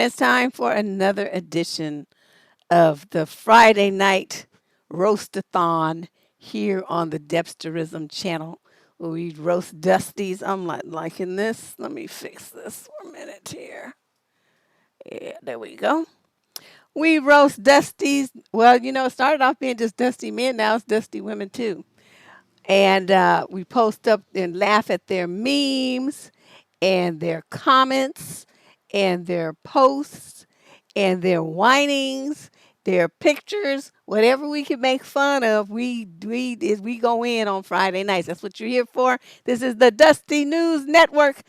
it's time for another edition of the Friday Night Roastathon here on the Debsterism channel, where we roast Dusties. I'm not liking this. Let me fix this for a minute here. Yeah, there we go. We roast Dusties. Well, it started off being just Dusty men. Now it's Dusty women too. And we post up and laugh at their memes and their comments and their posts and their whinings, their pictures, whatever we can make fun of, we go in on Friday nights. That's what you're here for. This is the Dusty News Network,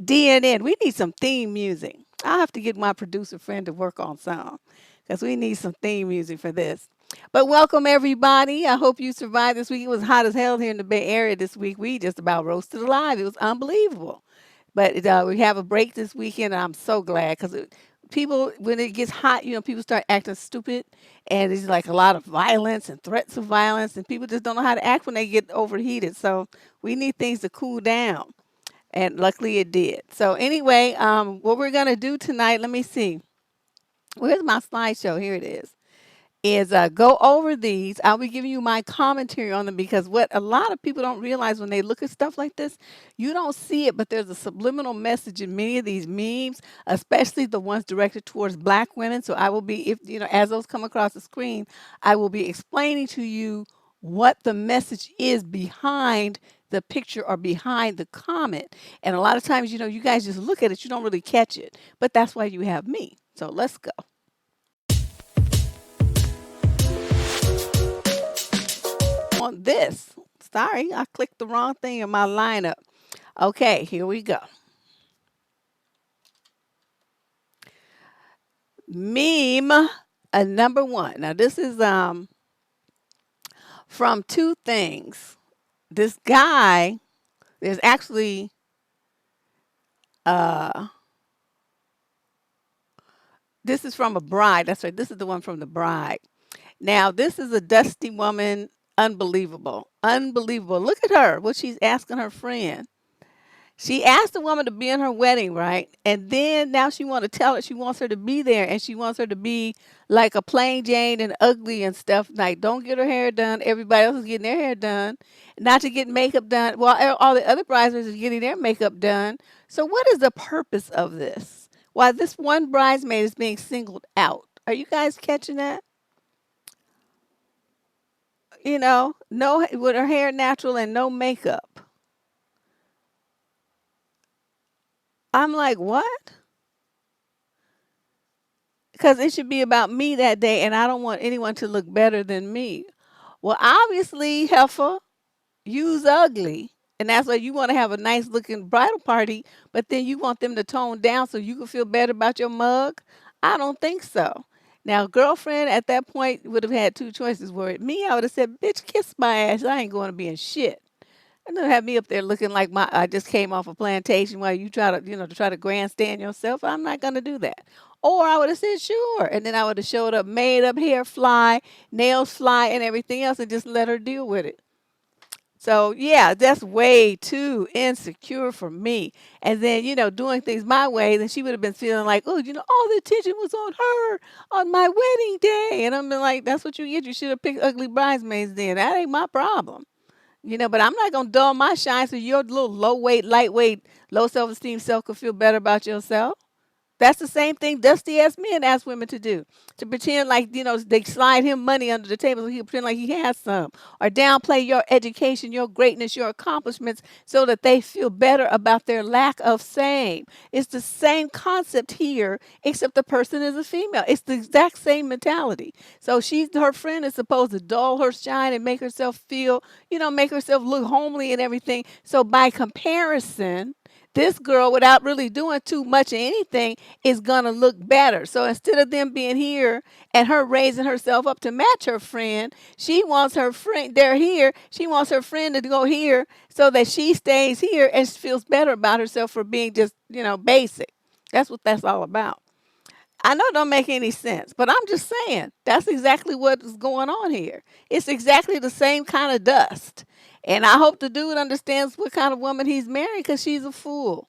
DNN. We need some theme music. I'll have to get my producer friend to work on some because we need some theme music for this. But welcome everybody. I hope you survived this week. It was hot as hell here in the Bay Area this week. We just about roasted alive. It was unbelievable. But we have a break this weekend, and I'm so glad because people, when it gets hot, people start acting stupid, and it's like a lot of violence and threats of violence, and people just don't know how to act when they get overheated. So we need things to cool down, and luckily it did. So anyway, what we're gonna do tonight? Let me see. Where's my slideshow? Here it is go over these. I'll be giving you my commentary on them because what a lot of people don't realize when they look at stuff like this, you don't see it, but there's a subliminal message in many of these memes, especially the ones directed towards black women. So I will be, if as those come across the screen, I will be explaining to you what the message is behind the picture or behind the comment. And a lot of times, you guys just look at it, you don't really catch it. But that's why you have me. So let's go. On this. Sorry, I clicked the wrong thing in my lineup. Okay, here we go. Meme number one. Now this is from two things. This guy, there's actually this is from a bride. That's right. This is the one from the bride. Now this is a dusty woman. Unbelievable. Unbelievable. Look at her, what she's asking her friend. She asked the woman to be in her wedding, right? And then now she wants to tell her she wants her to be there and she wants her to be like a plain Jane and ugly and stuff. Like, don't get her hair done. Everybody else is getting their hair done. Not to get makeup done. Well, all the other bridesmaids are getting their makeup done. So what is the purpose of this? Why this one bridesmaid is being singled out? Are you guys catching that? No, with her hair natural and no makeup. I'm like, what? Because it should be about me that day, and I don't want anyone to look better than me. Well, obviously, heifer, you's ugly, and that's why you want to have a nice looking bridal party, but then you want them to tone down so you can feel better about your mug. I don't think so. Now, girlfriend at that point would have had two choices. Were it me, I would have said, "Bitch, kiss my ass. I ain't going to be in shit." And don't have me up there looking like I just came off a plantation while you try to grandstand yourself. I'm not gonna do that. Or I would have said sure, and then I would have showed up, made up, hair fly, nails fly, and everything else, and just let her deal with it. So yeah, that's way too insecure for me. And then doing things my way, then she would have been feeling like, oh, all the attention was on her on my wedding day, and I'm like, that's what you get. You should have picked ugly bridesmaids then. That ain't my problem. But I'm not gonna dull my shine so your little low weight, lightweight, low self esteem self could feel better about yourself. That's the same thing Dusty asked men ask women to do. To pretend like, they slide him money under the table so he pretend like he has some. Or downplay your education, your greatness, your accomplishments so that they feel better about their lack of same. It's the same concept here, except the person is a female. It's the exact same mentality. So her friend is supposed to dull her shine and make herself feel, make herself look homely and everything. So by comparison, this girl, without really doing too much of anything, is going to look better. So instead of them being here and her raising herself up to match her friend, she wants her friend, they're here, she wants her friend to go here so that she stays here and feels better about herself for being just, basic. That's what that's all about. I know it don't make any sense, but I'm just saying that's exactly what is going on here. It's exactly the same kind of dust. And I hope the dude understands what kind of woman he's marrying because she's a fool.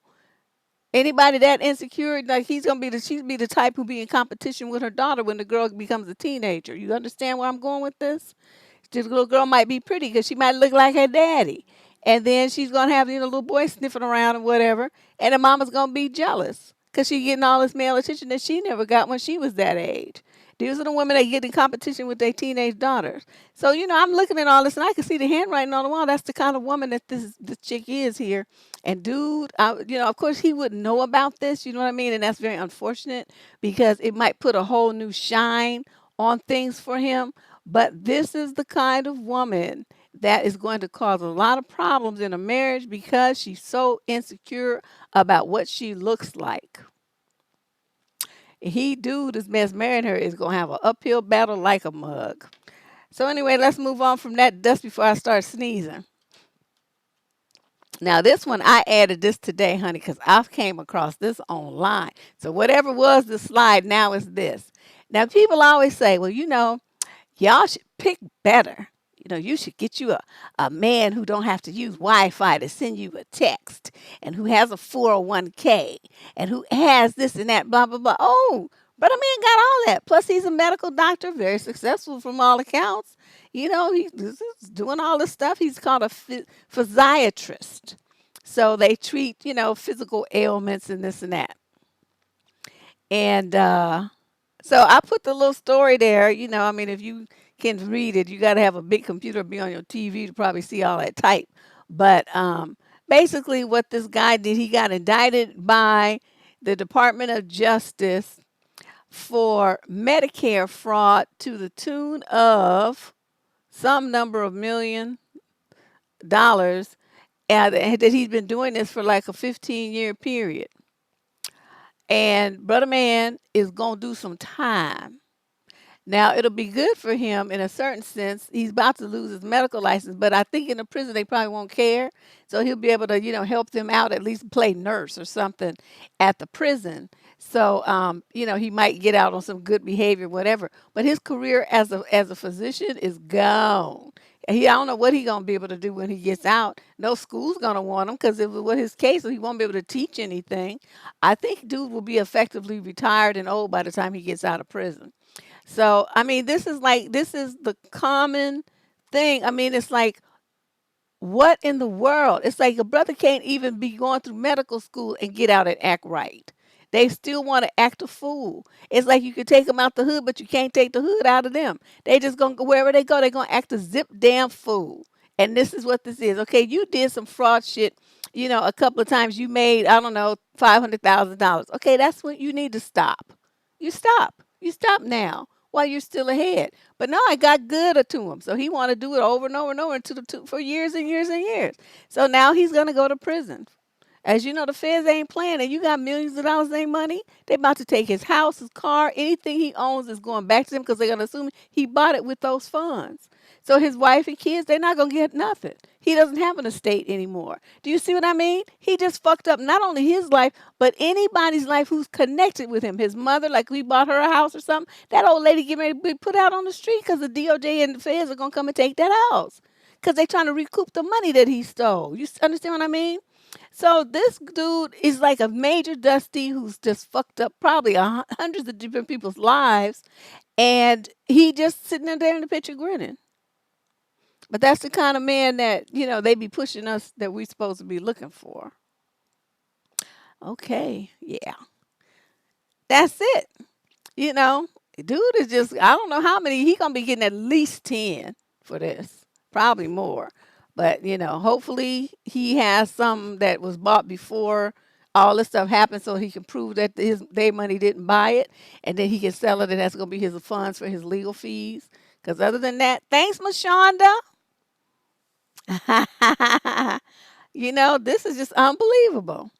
Anybody that insecure, like he's gonna be the she's be the type who be in competition with her daughter when the girl becomes a teenager. You understand where I'm going with this? This little girl might be pretty because she might look like her daddy. And then she's going to have, little boy sniffing around and whatever. And the mama's going to be jealous because she's getting all this male attention that she never got when she was that age. These are the women that get in competition with their teenage daughters. So, I'm looking at all this and I can see the handwriting on the wall. That's the kind of woman that this chick is here. And dude, of course he wouldn't know about this, you know what I mean? And that's very unfortunate because it might put a whole new shine on things for him. But this is the kind of woman that is going to cause a lot of problems in a marriage because she's so insecure about what she looks like. He, dude, is best marrying her is going to have an uphill battle like a mug. So anyway, let's move on from that dust before I start sneezing. Now this one I added this today, honey, because I came across this online. So whatever was the slide, now is this. Now people always say, well, y'all should pick better. You should get you a man who don't have to use Wi-Fi to send you a text and who has a 401k and who has this and that, blah, blah, blah. Oh, brother man got all that. Plus, he's a medical doctor, very successful from all accounts. He's doing all this stuff. He's called a physiatrist. So they treat, physical ailments and this and that. And so I put the little story there. If you can read it, you got to have a big computer, be on your TV to probably see all that type. But basically, what this guy did, he got indicted by the Department of Justice for Medicare fraud to the tune of some number of $1 million, and that he's been doing this for like a 15-year period. And brother man is going to do some time. Now, it'll be good for him in a certain sense. He's about to lose his medical license, but I think in the prison they probably won't care. So he'll be able to, help them out, at least play nurse or something at the prison. So, he might get out on some good behavior, whatever. But his career as a physician is gone. I don't know what he's going to be able to do when he gets out. No school's going to want him because if it was his case, he won't be able to teach anything. I think dude will be effectively retired and old by the time he gets out of prison. So, this is the common thing. It's like, what in the world? It's like a brother can't even be going through medical school and get out and act right. They still want to act a fool. It's like you could take them out the hood, but you can't take the hood out of them. They just going to, wherever they go, they're going to act a zip damn fool. And this is what this is. Okay, you did some fraud shit, a couple of times. You made, I don't know, $500,000. Okay, that's when you need to stop. You stop. You stop now while you're still ahead. But no, I got good to him. So he want to do it over and over and over for years and years and years. So now he's going to go to prison. As you know, the feds ain't playing, and you got millions of dollars in money. They about to take his house, his car, anything he owns is going back to him because they're going to assume he bought it with those funds. So his wife and kids, they're not going to get nothing. He doesn't have an estate anymore. Do you see what I mean? He just fucked up not only his life, but anybody's life who's connected with him. His mother, like we bought her a house or something, that old lady getting ready to be put out on the street because the DOJ and the feds are going to come and take that house because they're trying to recoup the money that he stole. You understand what I mean? So this dude is like a major dusty who's just fucked up probably hundreds of different people's lives, and he just sitting there in the picture grinning. But that's the kind of man that they be pushing us that we're supposed to be looking for. Okay, yeah, that's it. Dude is just I don't know how many he gonna be getting at least 10 for this, probably more. But hopefully he has some that was bought before all this stuff happened, so he can prove that their money didn't buy it, and then he can sell it, and that's gonna be his funds for his legal fees. Because other than that, thanks, Mashonda. This is just unbelievable.